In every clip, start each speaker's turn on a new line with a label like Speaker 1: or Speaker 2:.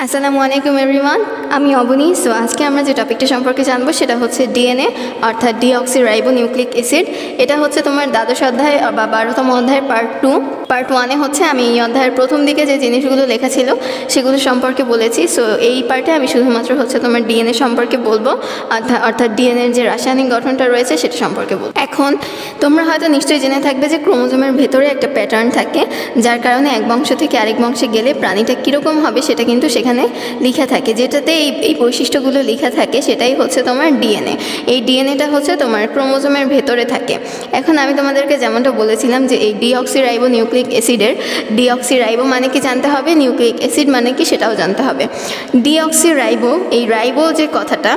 Speaker 1: আসসালামু আলাইকুম এভরিওয়ান, আমি অবনী। সো আজকে আমরা যে টপিকটা সম্পর্কে জানবো সেটা হচ্ছে ডিএনএ অর্থাৎ ডিঅক্সিরাইবোনিউক্লিক অ্যাসিড। এটা হচ্ছে তোমার দ্বাদশ অধ্যায় বা 12তম অধ্যায়ের পার্ট 2। পার্ট 1-এ হচ্ছে আমি এই অধ্যায়ের প্রথম দিকে যে জিনিসগুলো লেখা ছিল সেগুলো সম্পর্কে বলেছি। সো এই পার্টে আমি শুধুমাত্র হচ্ছে তোমার ডিএনএ সম্পর্কে বলবো, অর্থাৎ ডিএনএর যে রাসায়নিক গঠনটা রয়েছে সেটা সম্পর্কে বলবো। এখন তোমরা হয়তো নিশ্চয়ই জেনে থাকবে যে ক্রোমোজোমের ভেতরে একটা প্যাটার্ন থাকে, যার কারণে এক বংশ থেকে আরেক বংশে গেলে প্রাণীটা কীরকম হবে সেটা কিন্তু সেখানে লেখা থাকে। যেটাতে এই বৈশিষ্ট্যগুলো লেখা থাকে সেটাই হচ্ছে তোমার ডিএনএ। এই ডিএনএটা হচ্ছে তোমার ক্রোমোজোমের ভেতরে থাকে। এখন আমি তোমাদেরকে যেমনটা বলেছিলাম যে এই ডিঅক্সিরাইবোনিউক্লিক অ্যাসিডের ডিঅক্সিরাইবো মানে কি জানতে হবে, নিউক্লিক অ্যাসিড মানে কি সেটাও জানতে হবে। ডিঅক্সিরাইবো, এই রাইবো যে কথাটা,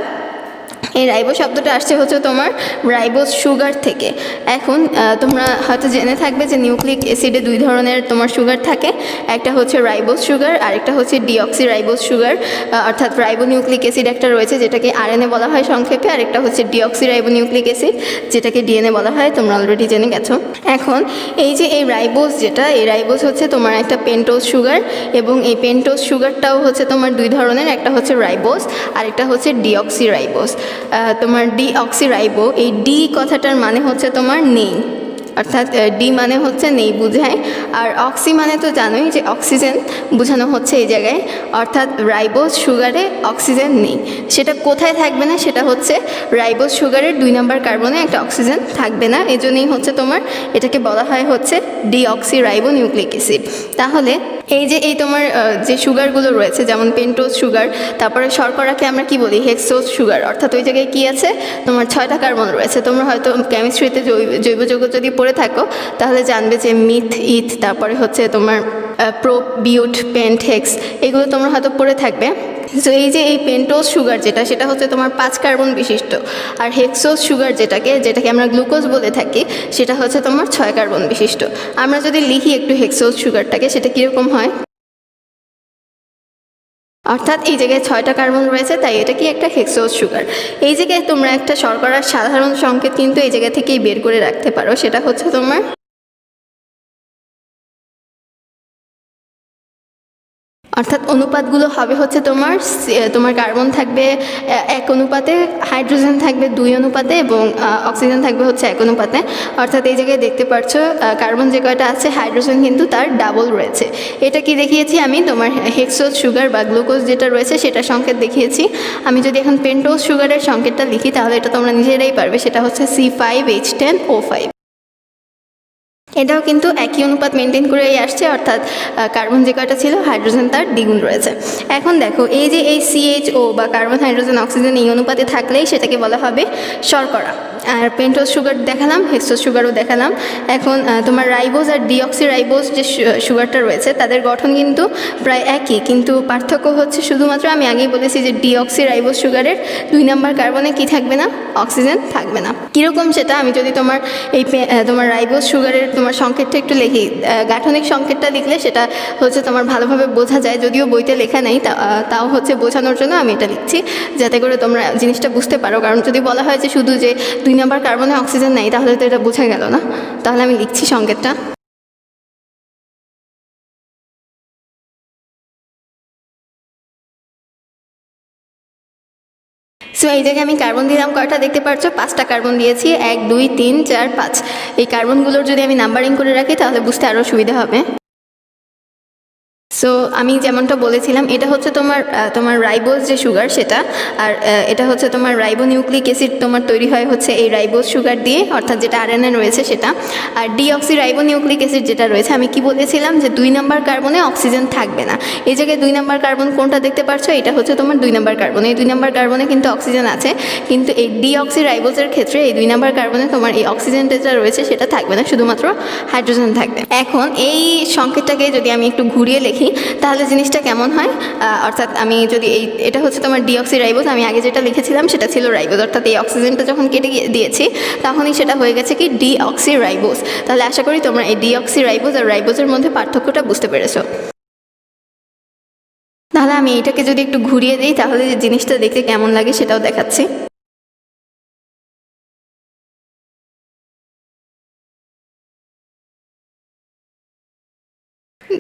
Speaker 1: এই রাইবো শব্দটা আসছে হচ্ছে তোমার রাইবোজ সুগার থেকে। এখন তোমরা হয়তো জেনে থাকবে যে নিউক্লিক অ্যাসিডে দুই ধরনের তোমার সুগার থাকে, একটা হচ্ছে রাইবোজ সুগার আর একটা হচ্ছে ডিঅক্সিরাইবোজ সুগার। অর্থাৎ রাইবোনিউক্লিক অ্যাসিড একটা রয়েছে যেটাকে আরএনএ বলা হয় সংক্ষেপে, আর একটা হচ্ছে ডিঅক্সিরাইবোনিউক্লিক অ্যাসিড যেটাকে ডিএনএ বলা হয়, তোমরা অলরেডি জেনে গেছো। এখন এই যে এই রাইবোজ, এই রাইবোজ হচ্ছে তোমার একটা পেন্টোজ সুগার, এবং এই পেন্টোজ সুগারটাও হচ্ছে তোমার দুই ধরনের, একটা হচ্ছে রাইবোজ আর একটা হচ্ছে ডিঅক্সিরাইবোজ। তোমার ডিঅক্সিরাইবো, এই ডি কথাটার মানে হচ্ছে তোমার নেই, অর্থাৎ ডি মানে হচ্ছে নেই বোঝায়, আর অক্সি মানে তো জানোই যে অক্সিজেন বোঝানো হচ্ছে এই জায়গায়। অর্থাৎ রাইবোজ সুগারে অক্সিজেন নেই। সেটা কোথায় থাকবে না, সেটা হচ্ছে রাইবোজ সুগারের 2 নম্বর কার্বনে একটা অক্সিজেন থাকবে না, এজন্যই হচ্ছে তোমার এটাকে বলা হয় হচ্ছে ডিঅক্সিরাইবোনিউক্লিক অ্যাসিড। তাহলে এই তোমার যে সুগারগুলো রয়েছে, যেমন পেন্টোজ সুগার, তারপরে শর্করাকে আমরা কি বলি, হেক্সোজ সুগার, অর্থাৎ ওই জায়গায় কি আছে তোমার 6টা কার্বন রয়েছে। তোমরা হয়তো কেমিস্ট্রিতে জৈব যৌগ যদি পড়ে থাকো তাহলে জানবে যে মিথ, ইথ, তারপরে হচ্ছে তোমার প্রো, বিউট, পেন্ট, হেক্স, এগুলো তোমরা হয়তো পড়ে থাকবে। সো এই যে এই পেন্টোজ সুগার সেটা হচ্ছে তোমার 5 কার্বন বিশিষ্ট, আর হেক্সোজ সুগার যেটাকে আমরা গ্লুকোজ বলে থাকি সেটা হচ্ছে তোমার 6 কার্বন বিশিষ্ট। আমরা যদি লিখি একটু হেক্সোজ সুগারটাকে, সেটা কীরকম হয়, অর্থাৎ এই জায়গায় 6টা কার্বন রয়েছে, তাই এটা কি একটা হেক্সোজ সুগার। এই জায়গায় তোমরা একটা শর্করার সাধারণ সংকেত কিন্তু এই জায়গা থেকেই বের করে রাখতে পারো, সেটা হচ্ছে তোমার অর্থাৎ অনুপাতগুলো হবে হচ্ছে তোমার কার্বন থাকবে 1 অনুপাতে, হাইড্রোজেন থাকবে 2 অনুপাতে, এবং অক্সিজেন থাকবে হচ্ছে 1 অনুপাতে। অর্থাৎ এই জায়গায় দেখতে পাচ্ছ কার্বন যে কয়টা আছে, হাইড্রোজেন কিন্তু তার ডাবল রয়েছে। এটা কি দেখিয়েছি আমি, তোমার হেক্সোজ সুগার বা গ্লুকোজ যেটা রয়েছে সেটার সংকেত দেখিয়েছি। আমি যদি এখন পেন্টোজ সুগারের সংকেতটা লিখি তাহলে এটা তোমরা নিজেরাই পারবে, সেটা হচ্ছে C5H10O5। এটাও কিন্তু একই অনুপাত মেনটেন করেই আসছে, অর্থাৎ কার্বন যে কয়টা ছিল হাইড্রোজেন তার দ্বিগুণ রয়েছে। এখন দেখো এই যে এই CHO বা কার্বন, হাইড্রোজেন, অক্সিজেন এই অনুপাতে থাকলেই সেটাকে বলা হবে শর্করা। আর পেন্টোজ সুগার দেখালাম, হেক্সোজ সুগারও দেখালাম। এখন তোমার রাইবোজ আর ডিঅক্সিরাইবোজ যে সুগারটা রয়েছে তাদের গঠন কিন্তু প্রায় একই, কিন্তু পার্থক্য হচ্ছে শুধুমাত্র আমি আগেই বলেছি যে ডিঅক্সিরাইবোজ সুগারের 2 নম্বর কার্বনে কি থাকবে না, অক্সিজেন থাকবে না। কীরকম সেটা আমি যদি তোমার রাইবোজ সুগারের তোমার সংকেতটা একটু লিখি, গাঠনিক সংকেতটা লিখলে সেটা হচ্ছে তোমার ভালোভাবে বোঝা যায়, যদিও বইতে লেখা নেই, তাও হচ্ছে বোঝানোর জন্য আমি এটা লিখছি, যাতে করে তোমরা জিনিসটা বুঝতে পারো। কারণ যদি বলা হয় যে শুধু যে 2 নম্বর কার্বনে অক্সিজেন নেই তাহলে তো এটা বোঝা গেল না, তাহলে আমি লিখছি সংকেতটা। সো এই জায়গায় আমি কার্বন দিলাম কয়টা দেখতে পাচ্ছ, 5টা কার্বন দিয়েছি, 1 2 3 4 5। এই কার্বনগুলোর যদি আমি নাম্বারিং করে রাখি তাহলে বুঝতে আরও সুবিধা হবে। সো আমি যেমনটা বলেছিলাম এটা হচ্ছে তোমার রাইবোজ যে সুগার সেটা, আর এটা হচ্ছে তোমার রাইবোনিউক্লিক অ্যাসিড তোমার তৈরি হয় হচ্ছে এই রাইবোজ সুগার দিয়ে, অর্থাৎ যেটা আরএনএ রয়েছে সেটা। আর ডিঅক্সিরাইবোনিউক্লিক অ্যাসিড যেটা রয়েছে, আমি কি বলেছিলাম যে 2 নম্বর কার্বনে অক্সিজেন থাকবে না। এই জায়গায় 2 নম্বর কার্বন কোনটা দেখতে পাচ্ছ, এটা হচ্ছে তোমার 2 নম্বর কার্বন। এই 2 নম্বর কার্বনে কিন্তু অক্সিজেন আছে, কিন্তু এই ডিঅক্সিরাইবোজের ক্ষেত্রে এই 2 নম্বর কার্বনে তোমার এই অক্সিজেন যেটা রয়েছে সেটা থাকবে না, শুধুমাত্র হাইড্রোজেন থাকবে। এখন এই সংকেতটাকে যদি আমি একটু ঘুরিয়ে লিখি তাহলে জিনিসটা কেমন হয়, অর্থাৎ আমি যদি এটা হচ্ছে তোমার ডিঅক্সিরাইবোজ, আমি আগে যেটা লিখেছিলাম সেটা ছিল রাইবোজ, অর্থাৎ এই অক্সিজেনটা যখন কেটে দিয়েছি তখনই সেটা হয়ে গেছে কি ডিঅক্সিরাইবোজ। তাহলে আশা করি তোমরা এই ডিঅক্সিরাইবোজ আর রাইবোজের মধ্যে পার্থক্যটা বুঝতে পেরেছো। তাহলে আমি এটাকে যদি একটু ঘুরিয়ে দিই তাহলে যে জিনিসটা দেখতে কেমন লাগে সেটাও দেখাচ্ছি।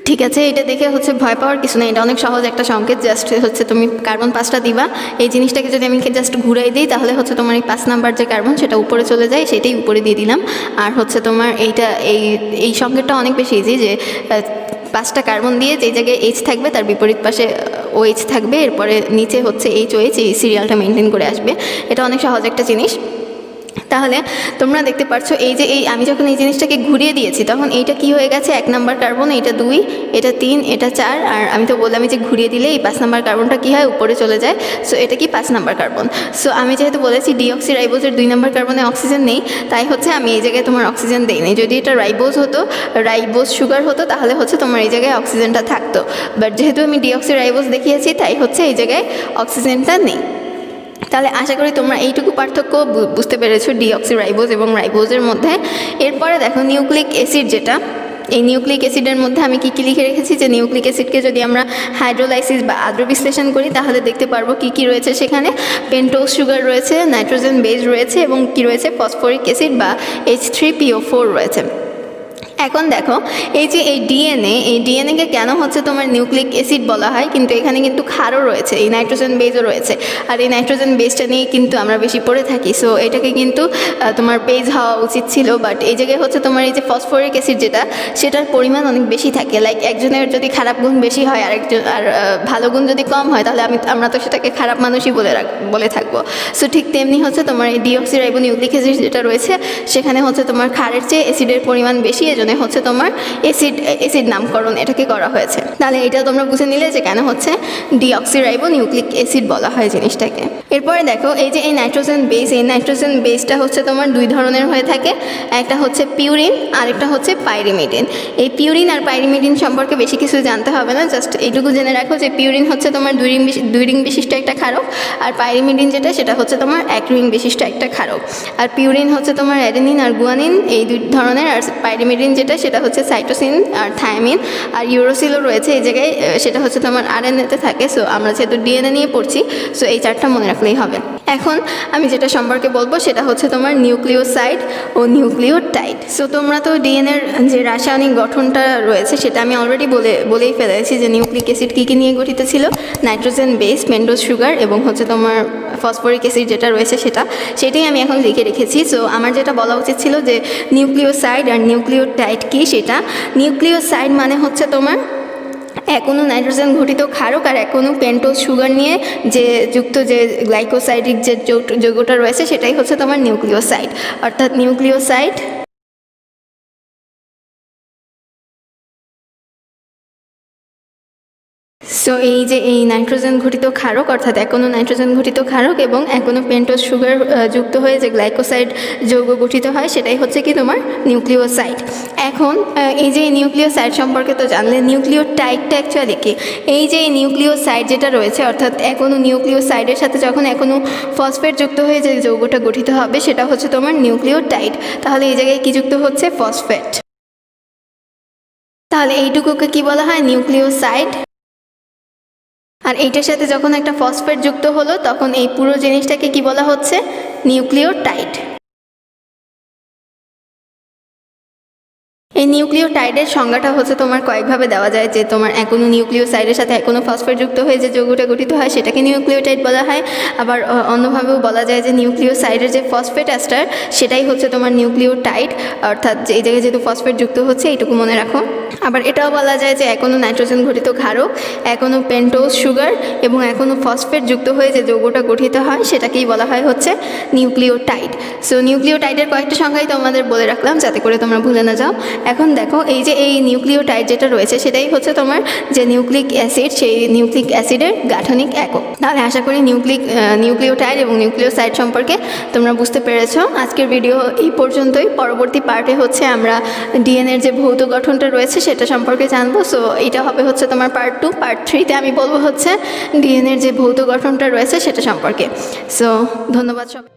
Speaker 1: ঠিক আছে, এটা দেখে হচ্ছে ভয় পাওয়ার কিছু নেই, এটা অনেক সহজ একটা সংকেত। জাস্ট হচ্ছে তুমি কার্বন 5টা দিবা, এই জিনিসটাকে যদি আমি জাস্ট ঘুরাই দিই তাহলে হচ্ছে তোমার এই 5 নাম্বার যে কার্বন সেটা উপরে চলে যায়, সেটাই উপরে দিয়ে দিলাম। আর হচ্ছে তোমার এই সংকেতটা অনেক বেশি ইজি, যে 5টা কার্বন দিয়ে যেই জায়গায় এইচ থাকবে তার বিপরীত পাশে OH থাকবে, এরপরে নিচে হচ্ছে HOH, এই সিরিয়ালটা মেনটেন করে আসবে। এটা অনেক সহজ একটা জিনিস। তাহলে তোমরা দেখতে পাচ্ছ এই আমি যখন এই জিনিসটাকে ঘুরিয়ে দিয়েছি তখন এইটা কি হয়ে গেছে, 1 নাম্বার কার্বন, এটা 2, এটা 3, এটা 4, আর আমি তো বললাম যে ঘুরিয়ে দিলে এই 5 নাম্বার কার্বনটা কি হয়, উপরে চলে যায়। সো এটা কি 5 নাম্বার কার্বন। সো আমি যেহেতু বলেছি ডিঅক্সিরাইবোজের 2 নাম্বার কার্বনে অক্সিজেন নেই, তাই হচ্ছে আমি এই জায়গায় তোমার অক্সিজেন দেইনি। যদি এটা রাইবোজ সুগার হতো তাহলে হচ্ছে তোমার এই জায়গায় অক্সিজেনটা থাকতো, বাট যেহেতু আমি ডিঅক্সিরাইবোজ দেখিয়েছি তাই হচ্ছে এই জায়গায় অক্সিজেনটা নেই। তাহলে আশা করি তোমরা এইটুকু পার্থক্য বুঝতে পেরেছো ডিঅক্সিরাইবোজ এবং রাইবোজের মধ্যে। এরপরে দেখো নিউক্লিক অ্যাসিড, যেটা এই নিউক্লিক অ্যাসিডের মধ্যে আমি কী লিখে রেখেছি, যে নিউক্লিক অ্যাসিডকে যদি আমরা হাইড্রোলাইসিস বা আদ্র বিশ্লেষণ করি তাহলে দেখতে পারবো কি রয়েছে সেখানে। পেন্টোজ সুগার রয়েছে, নাইট্রোজেন বেস রয়েছে এবং কি রয়েছে, ফসফরিক অ্যাসিড বা H3PO4 রয়েছে। এখন দেখো এই যে এই ডিএনএকে কেন হচ্ছে তোমার নিউক্লিক অ্যাসিড বলা হয়, কিন্তু এখানে কিন্তু ক্ষারও রয়েছে, এই নাইট্রোজেন বেসও রয়েছে, আর এই নাইট্রোজেন বেসটা নিয়ে কিন্তু আমরা বেশি পড়ে থাকি। সো এটাকে কিন্তু তোমার বেস হওয়া উচিত ছিল, বাট এই জায়গায় হচ্ছে তোমার এই যে ফসফরিক অ্যাসিড সেটার পরিমাণ অনেক বেশি থাকে। লাইক একজনের যদি খারাপ গুণ বেশি হয় আর ভালো গুণ যদি কম হয় তাহলে আমরা তো সেটাকে খারাপ মানুষই বলে থাকবো। সো ঠিক তেমনি হচ্ছে তোমার এই ডিঅক্সিরাইবোনিউক্লিক অ্যাসিড যেটা রয়েছে সেখানে হচ্ছে তোমার ক্ষারের চেয়ে অ্যাসিডের পরিমাণ বেশি, হচ্ছে তোমার অ্যাসিড নামকরণ এটাকে করা হয়েছে। তাহলে এটা তোমরা বুঝে নিলে যে কেন হচ্ছে ডিঅক্সিরাইবোনিউক্লিক অ্যাসিড বলা হয় জিনিসটাকে। এরপরে দেখো এই যে এই নাইট্রোজেন বেসটা হচ্ছে তোমার 2 ধরনের হয়ে থাকে, একটা হচ্ছে পিউরিন আর একটা হচ্ছে পাইরিমিডিন। এই পিউরিন আর পাইরিমিডিন সম্পর্কে বেশি কিছু জানতে হবে না, জাস্ট এইটুকু জেনে রাখো যে পিউরিন হচ্ছে তোমার 2 রিং বিশিষ্ট একটা ক্ষারক, আর পাইরিমিডিন সেটা হচ্ছে তোমার 1 রিং বিশিষ্ট একটা ক্ষারক। আর পিউরিন হচ্ছে তোমার অ্যাডেনিন আর গুয়ানিন এই 2 ধরনের, আর পাইরিমিডিন সেটা হচ্ছে সাইটোসিন আর থায়ামিন, আর ইউরোসিলও রয়েছে এই জায়গায়, সেটা হচ্ছে তোমার আরএনএতে থাকে। সো আমরা যেহেতু ডিএনএ নিয়ে পড়ছি সো এই 4টা মনে রাখলেই হবে। এখন আমি যেটা সম্পর্কে বলবো সেটা হচ্ছে তোমার নিউক্লিওসাইড ও নিউক্লিওটাইড। সো তোমরা তো ডিএনএর যে রাসায়নিক গঠনটা রয়েছে সেটা আমি অলরেডি বলেই ফেলেছি, যে নিউক্লিক অ্যাসিড কী নিয়ে গঠিত ছিল, নাইট্রোজেন বেস, পেন্টোজ সুগার এবং হচ্ছে তোমার ফসফরিক অ্যাসিড যেটা রয়েছে সেটাই আমি এখন লিখে রেখেছি। সো আমার যেটা বলা উচিত ছিল যে নিউক্লিওসাইড আর নিউক্লিওটাইড কি, সেটা নিউক্লিওসাইড মানে হচ্ছে তোমার এখনও নাইট্রোজেন ঘটিত ক্ষারক আর এখনও পেন্টোজ সুগার নিয়ে যে যুক্ত যে গ্লাইকোসাইডিক যে যৌগটা রয়েছে সেটাই হচ্ছে তোমার নিউক্লিওসাইড। অর্থাৎ নিউক্লিওসাইড সো এই যে এই নাইট্রোজেন ঘটিত ক্ষারক অর্থাৎ এখনও নাইট্রোজেন ঘটিত ক্ষারক এবং এখনও পেন্টোজ সুগার যুক্ত হয়ে যে গ্লাইকোসাইড যৌগ গঠিত হয় সেটাই হচ্ছে কি তোমার নিউক্লিওসাইড। এখন এই যে নিউক্লিওসাইড সম্পর্কে তো জানলে, নিউক্লিওটাইডটা অ্যাকচুয়ালি কি, এই যে নিউক্লিওসাইড যেটা রয়েছে অর্থাৎ এখনও নিউক্লিওসাইডের সাথে যখন এখনও ফসফেট যুক্ত হয়ে যে যৌগটা গঠিত হবে সেটা হচ্ছে তোমার নিউক্লিওটাইড। তাহলে এই জায়গায় কি যুক্ত হচ্ছে, ফসফেট। তাহলে এইটুকুকে কি বলা হয়, নিউক্লিওসাইড। আর এইটার সাথে যখন একটা ফসফেট যুক্ত হলো তখন এই পুরো জিনিসটাকে কি বলা হচ্ছে, নিউক্লিওটাইড। এই নিউক্লিওটাইডের সংজ্ঞাটা হচ্ছে তোমার কয়েকভাবে দেওয়া যায়, যে তোমার এখনও নিউক্লিওসাইডের সাথে এখনও ফসফেট যুক্ত হয়ে যে যৌগটা গঠিত হয় সেটাকে নিউক্লিওটাইড বলা হয়। আবার অন্যভাবেও বলা যায় যে নিউক্লিওসাইডের যে ফসফেট অ্যাস্টার সেটাই হচ্ছে তোমার নিউক্লিওটাইড, অর্থাৎ এই জায়গায় যেহেতু ফসফেট যুক্ত হচ্ছে এইটুকু মনে রাখো। আবার এটাও বলা যায় যে এখনও নাইট্রোজেন ঘটিত ক্ষারক, এখনও পেন্টোজ সুগার এবং এখনও ফসফেট যুক্ত হয়ে যে যৌগটা গঠিত হয় সেটাকেই বলা হয় হচ্ছে নিউক্লিওটাইড। সো নিউক্লিওটাইডের কয়েকটা সংখ্যাই তোমাদের বলে রাখলাম যাতে করে তোমরা ভুলে না যাও। এখন দেখো এই যে এই নিউক্লিওটাইড যেটা রয়েছে সেটাই হচ্ছে তোমার যে নিউক্লিক অ্যাসিড, সেই নিউক্লিক অ্যাসিডের গাঠনিক একক। তাহলে আশা করি নিউক্লিওটাইড এবং নিউক্লিওসাইড সম্পর্কে তোমরা বুঝতে পেরেছো। আজকের ভিডিও এই পর্যন্তই। পরবর্তী পার্টে হচ্ছে আমরা ডিএনএর যে ভৌত গঠনটা রয়েছে সেটা সম্পর্কে জানবো। সো এটা হবে হচ্ছে তোমার পার্ট 2। পার্ট 3তে আমি বলবো হচ্ছে ডিএনএর যে ভৌত গঠনটা রয়েছে সেটা সম্পর্কে। সো ধন্যবাদ সবাই।